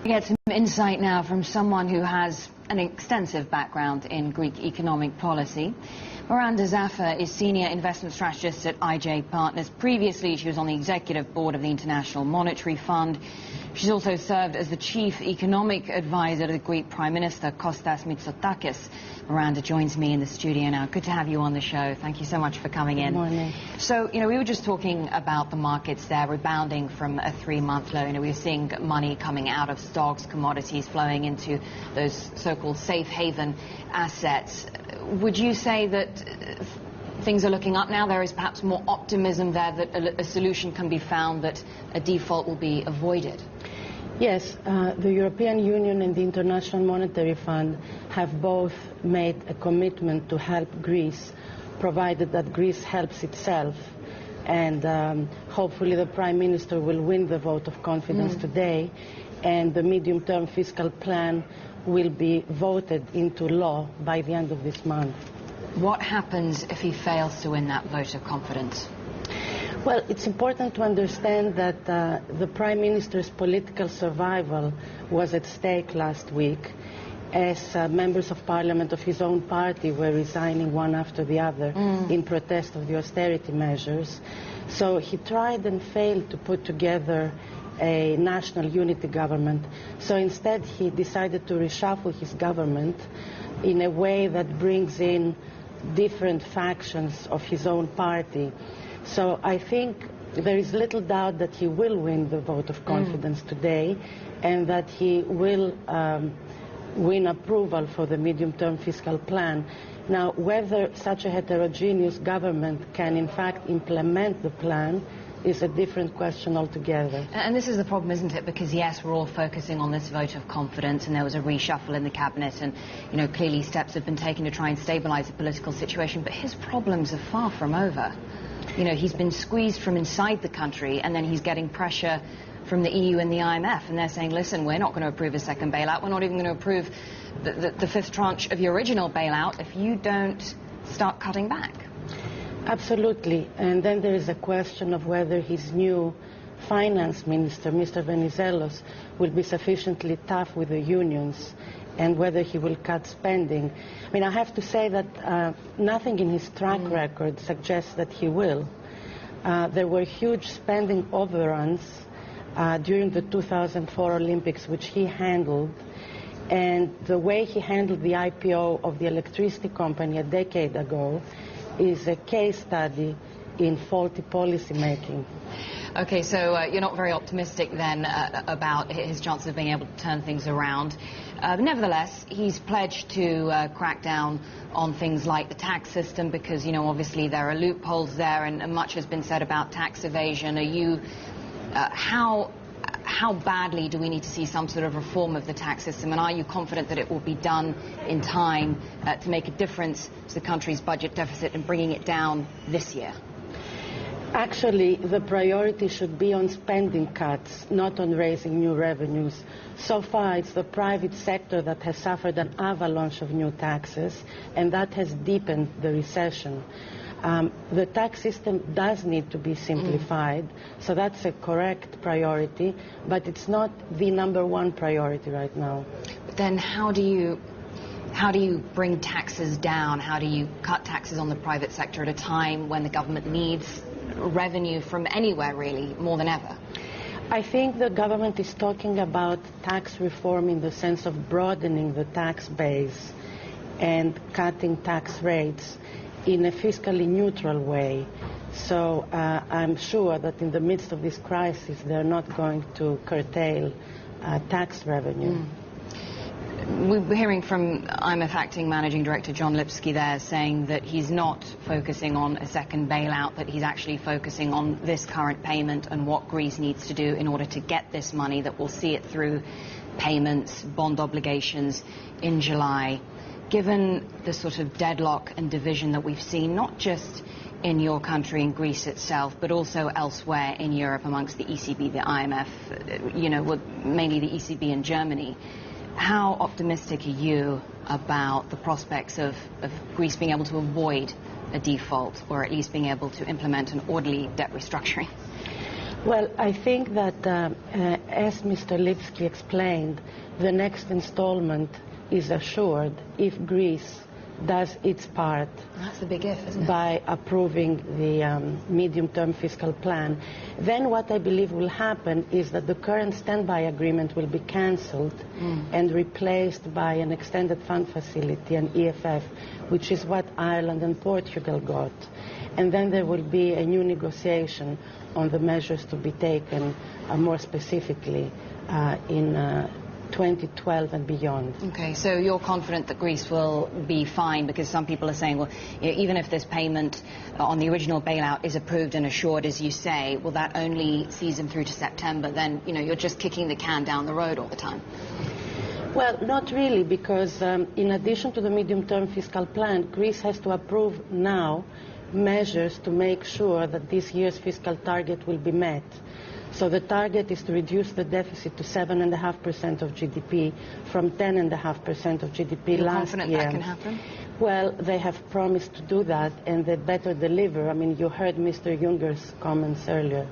We get some insight now from someone who has an extensive background in Greek economic policy. Xafa is Senior Investment Strategist at IJ Partners. Previously, she was on the Executive Board of the International Monetary Fund. She's also served as the Chief Economic Advisor to the Greek Prime Minister, Kostas Mitsotakis. Miranda joins me in the studio now. Good to have you on the show. Thank you so much for coming in. Good morning. So, we were just talking about the markets there rebounding from a 3-month low. We were seeing money coming out of stocks, commodities, flowing into those so-called safe haven assets. Would you say that things are looking up now? There is perhaps more optimism there that a solution can be found, that a default will be avoided? Yes, the European Union and the International Monetary Fund have both made a commitment to help Greece, provided that Greece helps itself. And hopefully the Prime Minister will win the vote of confidence today, and the medium-term fiscal plan will be voted into law by the end of this month. What happens if he fails to win that vote of confidence? Well, it's important to understand that the Prime Minister's political survival was at stake last week, as members of parliament of his own party were resigning one after the other in protest of the austerity measures. So he tried and failed to put together a national unity government. So instead he decided to reshuffle his government in a way that brings in different factions of his own party. So I think there is little doubt that he will win the vote of confidence today, and that he will win approval for the medium-term fiscal plan. Now, whether such a heterogeneous government can in fact implement the plan is a different question altogether. And this is the problem, isn't it? Because, yes, we're all focusing on this vote of confidence, and there was a reshuffle in the cabinet, and, clearly steps have been taken to try and stabilize the political situation, but his problems are far from over. He's been squeezed from inside the country, and then he's getting pressure from the EU and the IMF, and they're saying, listen, we're not going to approve a second bailout. We're not even going to approve the fifth tranche of your original bailout if you don't start cutting back. Absolutely. And then there is a question of whether his new finance minister, Mr. Venizelos, will be sufficiently tough with the unions, and whether he will cut spending. I mean, I have to say that nothing in his track record suggests that he will. There were huge spending overruns during the 2004 Olympics, which he handled. And the way he handled the IPO of the electricity company a decade ago is a case study in faulty policy making. Okay, so you're not very optimistic then about his chances of being able to turn things around. Nevertheless, he's pledged to crack down on things like the tax system, because, obviously there are loopholes there, and much has been said about tax evasion. Are you, how badly do we need to see some sort of reform of the tax system, and are you confident that it will be done in time to make a difference to the country's budget deficit and bringing it down this year? Actually, the priority should be on spending cuts, not on raising new revenues. So far, it's the private sector that has suffered an avalanche of new taxes, and that has deepened the recession. The tax system does need to be simplified, so that's a correct priority, but it's not the #1 priority right now. But then how do you bring taxes down? How do you cut taxes on the private sector at a time when the government needs revenue from anywhere, really, more than ever? I think the government is talking about tax reform in the sense of broadening the tax base and cutting tax rates in a fiscally neutral way. So I'm sure that in the midst of this crisis, they're not going to curtail tax revenue. We're hearing from IMF Acting Managing Director John Lipsky there saying that he's not focusing on a second bailout, that he's actually focusing on this current payment and what Greece needs to do in order to get this money, that will see it through payments, bond obligations in July. Given the sort of deadlock and division that we've seen, not just in your country, in Greece itself, but also elsewhere in Europe amongst the ECB, the IMF, mainly the ECB in Germany, how optimistic are you about the prospects of Greece being able to avoid a default, or at least being able to implement an orderly debt restructuring? Well, I think that, as Mr. Lipski explained, the next installment is assured if Greece does its part. That's the big if, isn't it? By approving the medium-term fiscal plan. Then what I believe will happen is that the current standby agreement will be cancelled and replaced by an extended fund facility, an EFF, which is what Ireland and Portugal got. And then there will be a new negotiation on the measures to be taken more specifically in 2012 and beyond. Okay, so you're confident that Greece will be fine, because some people are saying, well, even if this payment on the original bailout is approved and assured, as you say, will that only sees them through to September? Then, you're just kicking the can down the road all the time. Well, not really, because in addition to the medium-term fiscal plan, Greece has to approve now measures to make sure that this year's fiscal target will be met. So the target is to reduce the deficit to 7.5% of GDP from 10.5% of GDP You're last year. confident that can happen? Well, they have promised to do that, and they better deliver. I mean, you heard Mr. Juncker's comments earlier.